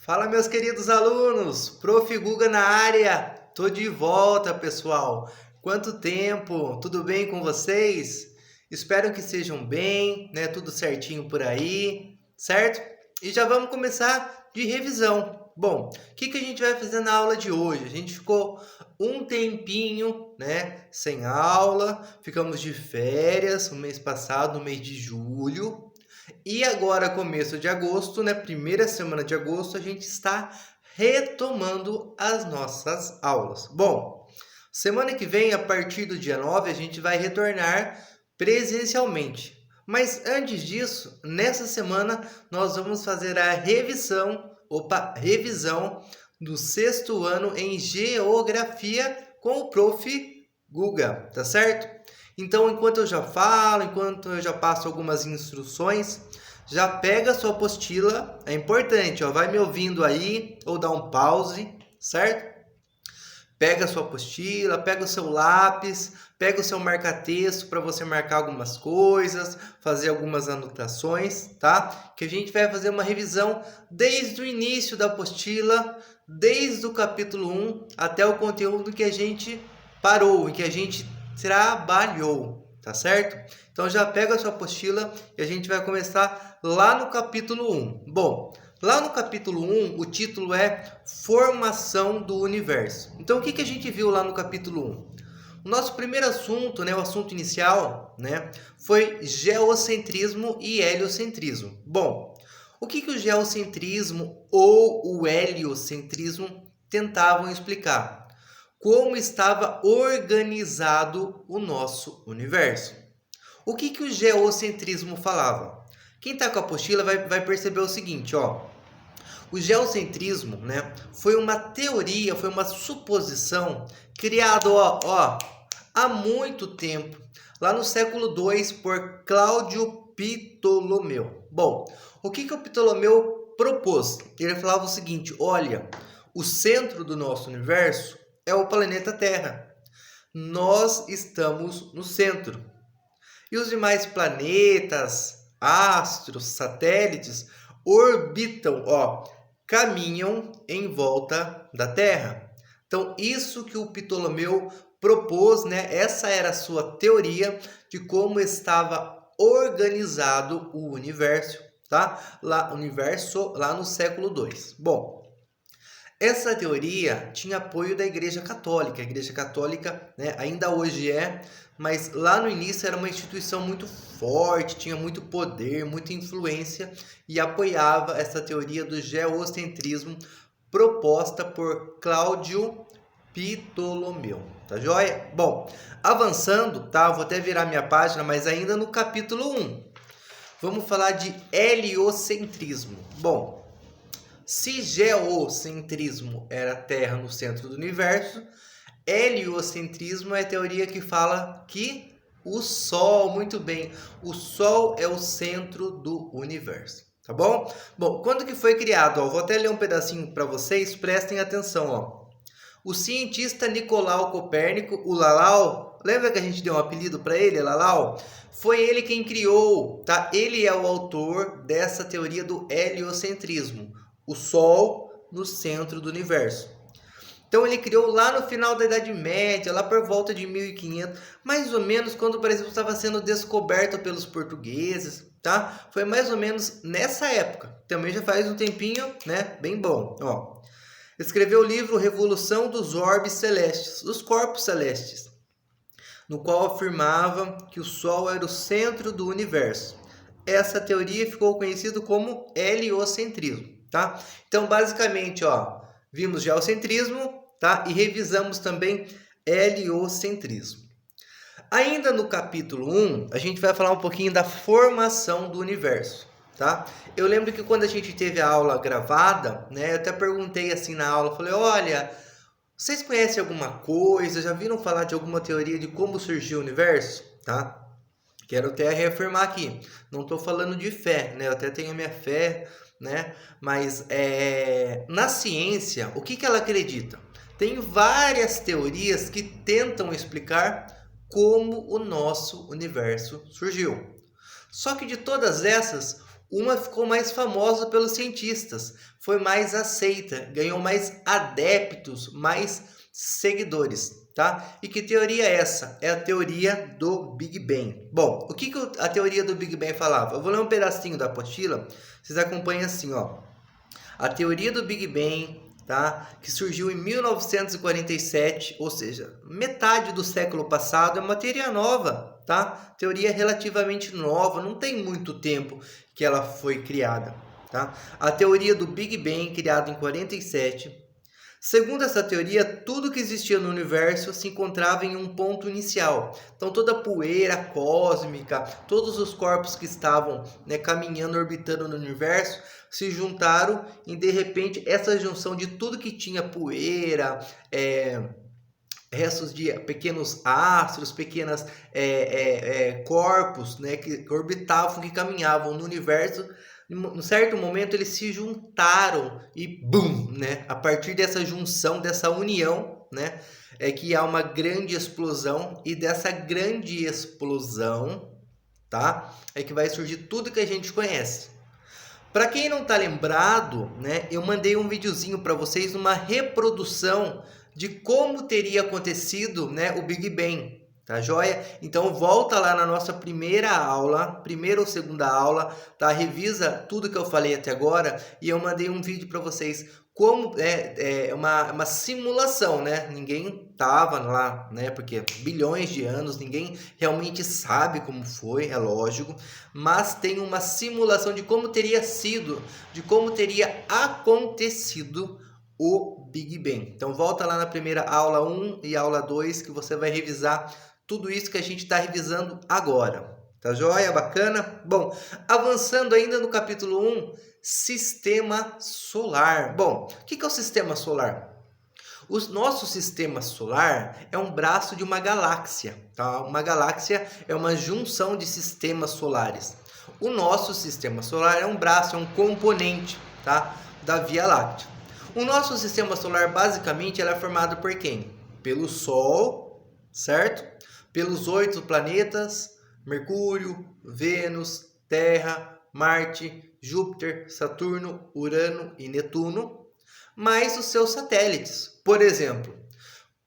Fala, meus queridos alunos, Prof. Guga na área. Tô de volta, pessoal. Quanto tempo? Tudo bem com vocês? Espero que estejam bem, né? Tudo certinho por aí, certo? E já vamos começar de revisão. Bom, o que a gente vai fazer na aula de hoje? A gente ficou um tempinho, né, sem aula, ficamos de férias no mês passado, no mês de julho. E agora, começo de agosto, né? Primeira semana de agosto, a gente está retomando as nossas aulas. Bom, semana que vem, a partir do dia 9, a gente vai retornar presencialmente. Mas antes disso, nessa semana, nós vamos fazer a revisão do sexto ano em Geografia com o Prof. Guga, tá certo? Então, enquanto eu já falo, enquanto eu já passo algumas instruções, já pega a sua apostila, é importante, ó, vai me ouvindo aí, ou dá um pause, certo? Pega a sua apostila, pega o seu lápis, pega o seu marca-texto para você marcar algumas coisas, fazer algumas anotações, tá? Que a gente vai fazer uma revisão desde o início da apostila, desde o capítulo 1 até o conteúdo que a gente parou, que a gente trabalhou, tá certo? Então já pega a sua apostila e a gente vai começar lá no capítulo 1. Bom, lá no capítulo 1, o título é Formação do Universo. Então o que a gente viu lá no capítulo 1? O nosso primeiro assunto, né, o assunto inicial, né, foi geocentrismo e heliocentrismo. Bom, o que o geocentrismo ou o heliocentrismo tentavam explicar? Como estava organizado o nosso universo. O que o geocentrismo falava? Quem está com a apostila vai perceber o seguinte, ó. O geocentrismo, né, foi uma teoria, foi uma suposição criada, há muito tempo, lá no século II, por Cláudio Ptolomeu. Bom, o que o Ptolomeu propôs? Ele falava o seguinte, olha, o centro do nosso universo é o planeta Terra. Nós estamos no centro. E os demais planetas, astros, satélites orbitam, caminham em volta da Terra. Então, isso que o Ptolomeu propôs, né? Essa era a sua teoria de como estava organizado o universo, tá? Lá no século II. Bom, essa teoria tinha apoio da Igreja Católica. A Igreja Católica, né, ainda hoje é, mas lá no início era uma instituição muito forte, tinha muito poder, muita influência e apoiava essa teoria do geocentrismo proposta por Cláudio Ptolomeu. Tá joia? Bom, avançando, tá? Vou até virar minha página, mas ainda no capítulo 1. Vamos falar de heliocentrismo. Bom, se geocentrismo era a Terra no centro do universo, heliocentrismo é a teoria que fala que o Sol, muito bem, o Sol é o centro do universo, tá bom? Bom, quando que foi criado? Vou até ler um pedacinho para vocês, prestem atenção. O cientista Nicolau Copérnico, o Lalau, lembra que a gente deu um apelido para ele, Lalau? Foi ele quem criou, tá? Ele é o autor dessa teoria do heliocentrismo. O Sol no centro do universo. Então ele criou lá no final da Idade Média, lá por volta de 1500, mais ou menos quando o Brasil estava sendo descoberto pelos portugueses, tá? Foi mais ou menos nessa época. Também já faz um tempinho, né? Bem bom. Escreveu o livro Revolução dos Orbes Celestes, dos Corpos Celestes, no qual afirmava que o Sol era o centro do universo. Essa teoria ficou conhecida como heliocentrismo. Tá? Então, basicamente, vimos geocentrismo, tá? E revisamos também heliocentrismo. Ainda no capítulo 1, a gente vai falar um pouquinho da formação do universo, tá? Eu lembro que quando a gente teve a aula gravada, né, eu até perguntei assim na aula, falei, olha, vocês conhecem alguma coisa, já viram falar de alguma teoria de como surgiu o universo, tá? Quero até reafirmar aqui, não estou falando de fé, né? Eu até tenho a minha fé, né? Mas na ciência, o que ela acredita? Tem várias teorias que tentam explicar como o nosso universo surgiu. Só que de todas essas, Uma ficou mais famosa pelos cientistas, foi mais aceita, ganhou mais adeptos, mais seguidores, tá? E que teoria é essa? É a teoria do Big Bang. Bom, o que a teoria do Big Bang falava? Eu vou ler um pedacinho da apostila, vocês acompanhem assim, ó. A teoria do Big Bang, tá? Que surgiu em 1947, ou seja, metade do século passado, é uma teoria nova, tá? Teoria relativamente nova, não tem muito tempo que ela foi criada, tá? A teoria do Big Bang, criada em 47. Segundo essa teoria, tudo que existia no universo se encontrava em um ponto inicial. Então, toda a poeira cósmica, todos os corpos que estavam, né, caminhando, orbitando no universo, se juntaram e, de repente, essa junção de tudo que tinha poeira, restos de pequenos astros, pequenos corpos, né, que orbitavam, que caminhavam no universo. Em certo momento eles se juntaram e bum, né? A partir dessa junção, dessa união, né, é que há uma grande explosão, e dessa grande explosão, tá, é que vai surgir tudo que a gente conhece. Para quem não tá lembrado, né, eu mandei um videozinho para vocês, uma reprodução de como teria acontecido, né, o Big Bang. Tá joia? Então volta lá na nossa primeira aula, primeira ou segunda aula, tá? Revisa tudo que eu falei até agora, e eu mandei um vídeo para vocês como é uma simulação, né? Ninguém tava lá, né? Porque bilhões de anos, ninguém realmente sabe como foi, é lógico, mas tem uma simulação de como teria sido, de como teria acontecido o Big Bang. Então volta lá na primeira aula 1 e aula 2 que você vai revisar tudo isso que a gente está revisando agora. Tá joia? Bacana? Bom, avançando ainda no capítulo 1, Sistema Solar. Bom, o que é o Sistema Solar? O nosso Sistema Solar é um braço de uma galáxia, tá? Uma galáxia é uma junção de sistemas solares. O nosso Sistema Solar é um braço, é um componente, tá, da Via Láctea. O nosso Sistema Solar, basicamente, ele é formado por quem? Pelo Sol, certo? Pelos 8 planetas, Mercúrio, Vênus, Terra, Marte, Júpiter, Saturno, Urano e Netuno, mais os seus satélites. Por exemplo,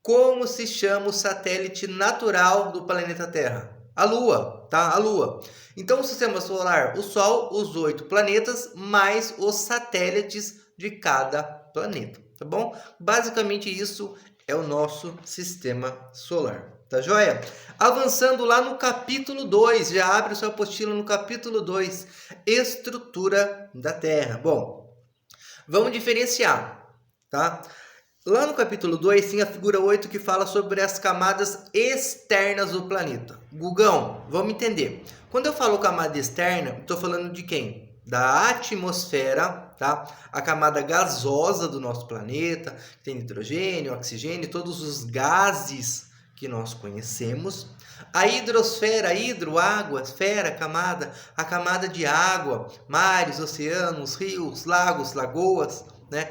como se chama o satélite natural do planeta Terra? A Lua, tá? A Lua. Então, o Sistema Solar, o Sol, os 8 planetas, mais os satélites de cada planeta, tá bom? Basicamente isso é o nosso Sistema Solar. Tá joia? Avançando lá no capítulo 2, já abre sua apostila no capítulo 2, estrutura da Terra. Bom, vamos diferenciar, tá? Lá no capítulo 2 tem a figura 8 que fala sobre as camadas externas do planeta. Gugão, vamos entender. Quando eu falo camada externa, estou falando de quem? Da atmosfera, tá? A camada gasosa do nosso planeta, que tem nitrogênio, oxigênio, todos os gases que nós conhecemos. A hidrosfera, água, esfera, camada, a camada de água, mares, oceanos, rios, lagos, lagoas, né,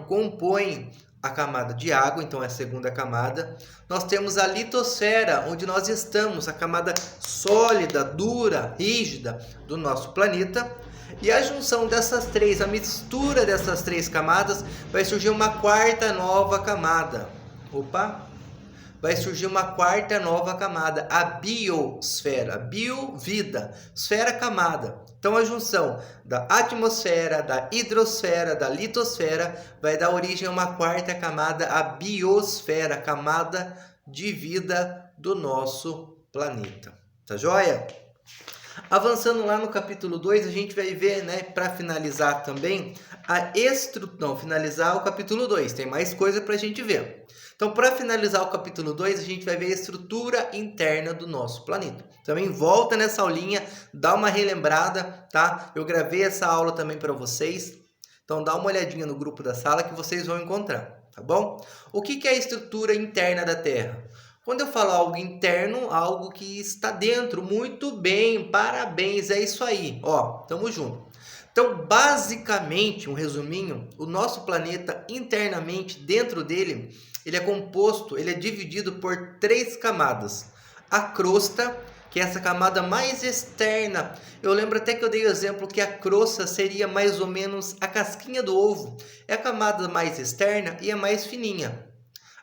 compõem a camada de água, então é a segunda camada. Nós temos a litosfera, onde nós estamos, a camada sólida, dura, rígida do nosso planeta. E a junção dessas três, a mistura dessas três camadas, vai surgir uma quarta nova camada. Vai surgir uma quarta nova camada, a biosfera. Bio, vida, esfera, camada. Então, a junção da atmosfera, da hidrosfera, da litosfera, vai dar origem a uma quarta camada, a biosfera, camada de vida do nosso planeta. Tá joia? Avançando lá no capítulo 2, a gente vai ver, né, para finalizar também, finalizar o capítulo 2, tem mais coisa para a gente ver. Então, para finalizar o capítulo 2, a gente vai ver a estrutura interna do nosso planeta. Também volta nessa aulinha, dá uma relembrada, tá? Eu gravei essa aula também para vocês, então dá uma olhadinha no grupo da sala que vocês vão encontrar, tá bom? O que é a estrutura interna da Terra? Quando eu falo algo interno, algo que está dentro, muito bem, parabéns, é isso aí, ó, tamo junto. Então, basicamente, um resuminho, o nosso planeta internamente, dentro dele, ele é composto, ele é dividido por 3 camadas. A crosta, que é essa camada mais externa. Eu lembro até que eu dei o exemplo que a crosta seria mais ou menos a casquinha do ovo. É a camada mais externa e é mais fininha.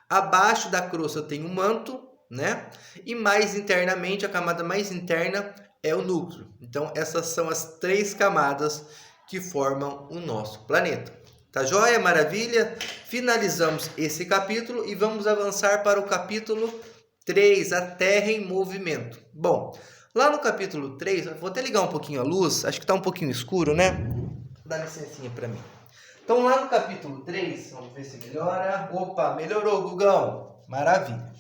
Abaixo da crosta tem o manto, né? E mais internamente, a camada mais interna é o núcleo. Então, essas são as 3 camadas que formam o nosso planeta. Tá joia? Maravilha? Finalizamos esse capítulo e vamos avançar para o capítulo 3, a Terra em Movimento. Bom, lá no capítulo 3, vou até ligar um pouquinho a luz, acho que está um pouquinho escuro, né? Dá licencinha para mim. Então, lá no capítulo 3, vamos ver se melhora. Opa, melhorou, Gugão. Maravilha.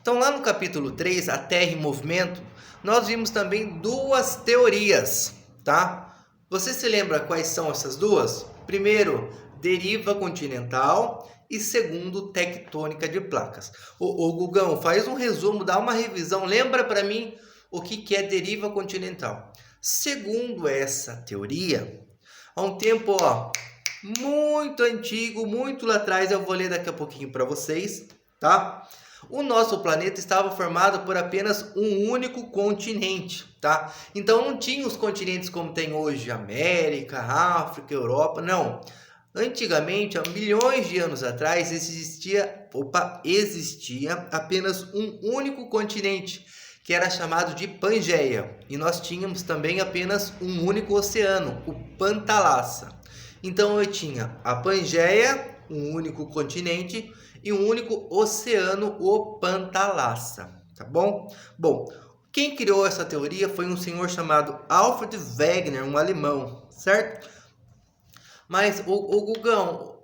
Então, lá no capítulo 3, a Terra em Movimento, nós vimos também 2 teorias, tá? Você se lembra quais são essas 2? Primeiro, deriva continental e segundo, tectônica de placas. Ô Gugão, faz um resumo, dá uma revisão, lembra para mim o que é deriva continental. Segundo essa teoria, há um tempo muito antigo, muito lá atrás, eu vou ler daqui a pouquinho para vocês, tá? O nosso planeta estava formado por apenas um único continente, tá? Então não tinha os continentes como tem hoje, América, África, Europa, não. Antigamente, há milhões de anos atrás, existia apenas um único continente, que era chamado de Pangeia. E nós tínhamos também apenas um único oceano, o Pantalassa. Então eu tinha a Pangeia, um único continente, e um único oceano, o Pantalassa, tá bom? Bom, quem criou essa teoria foi um senhor chamado Alfred Wegener, um alemão, certo? Mas o Gugão,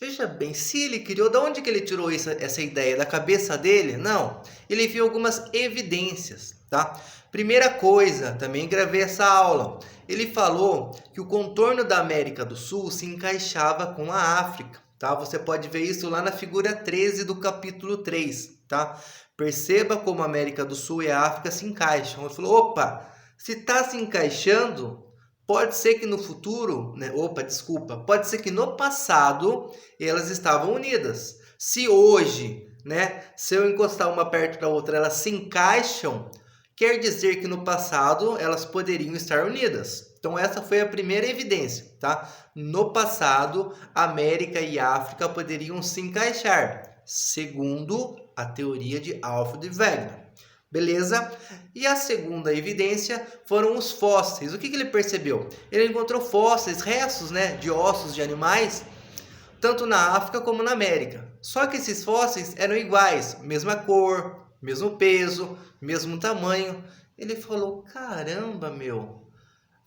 veja bem, se ele criou, de onde que ele tirou essa ideia? Da cabeça dele? Não, ele viu algumas evidências, tá? Primeira coisa, também gravei essa aula, ele falou que o contorno da América do Sul se encaixava com a África. Tá? Você pode ver isso lá na figura 13 do capítulo 3, tá? Perceba como a América do Sul e a África se encaixam. Ele falou, opa, se está se encaixando, pode ser que no futuro, né? Pode ser que no passado elas estavam unidas. Se hoje, né, se eu encostar uma perto da outra, elas se encaixam, quer dizer que no passado elas poderiam estar unidas. Então essa foi a primeira evidência, tá? No passado, América e África poderiam se encaixar, segundo a teoria de Alfred Wegener. Beleza? E a segunda evidência foram os fósseis. O que ele percebeu? Ele encontrou fósseis, restos, né, de ossos de animais, tanto na África como na América. Só que esses fósseis eram iguais, mesma cor, mesmo peso, mesmo tamanho. Ele falou, caramba, meu,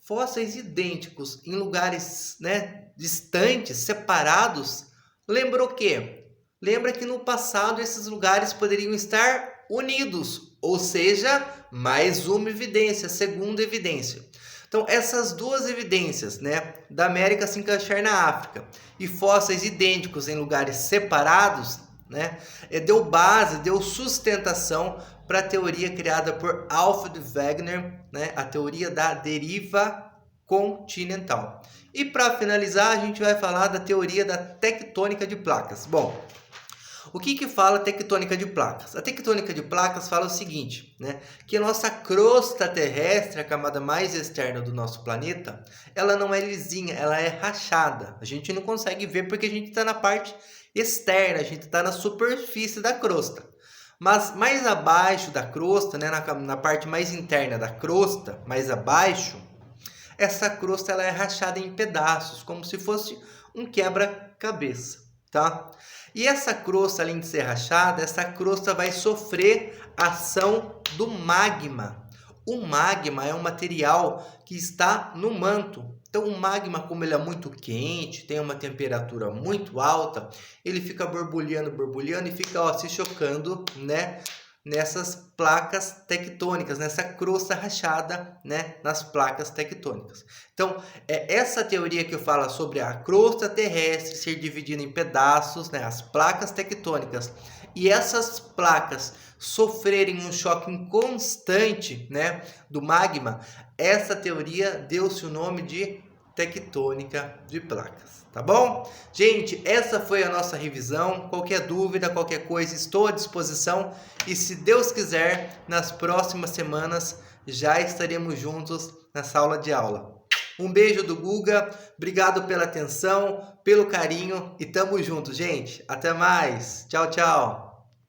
fósseis idênticos em lugares, né, distantes, separados, lembra o quê? Lembra que no passado esses lugares poderiam estar unidos, ou seja, mais uma evidência, segunda evidência. Então, essas 2 evidências, né, da América se encaixar na África e fósseis idênticos em lugares separados, né, deu base, deu sustentação para a teoria criada por Alfred Wegener, né, a teoria da deriva continental. E para finalizar, a gente vai falar da teoria da tectônica de placas. Bom, o que fala a tectônica de placas? A tectônica de placas fala o seguinte, né, que a nossa crosta terrestre, a camada mais externa do nosso planeta, ela não é lisinha, ela é rachada. A gente não consegue ver porque a gente está na parte externa, a gente está na superfície da crosta. Mas mais abaixo da crosta, né, na parte mais interna da crosta, mais abaixo, essa crosta ela é rachada em pedaços, como se fosse um quebra-cabeça, tá? E essa crosta, além de ser rachada, essa crosta vai sofrer ação do magma. O magma é um material que está no manto. Então, o magma, como ele é muito quente, tem uma temperatura muito alta, ele fica borbulhando e fica se chocando, né, nessas placas tectônicas, nessa crosta rachada, né, nas placas tectônicas. Então, é essa teoria que fala sobre a crosta terrestre ser dividida em pedaços, né, as placas tectônicas, e essas placas sofrerem um choque constante, né, do magma. Essa teoria deu-se o nome de tectônica de placas, tá bom? Gente, essa foi a nossa revisão. Qualquer dúvida, qualquer coisa, estou à disposição. E se Deus quiser, nas próximas semanas já estaremos juntos nessa aula de aula. Um beijo do Guga, obrigado pela atenção, pelo carinho e tamo junto, gente. Até mais. Tchau, tchau.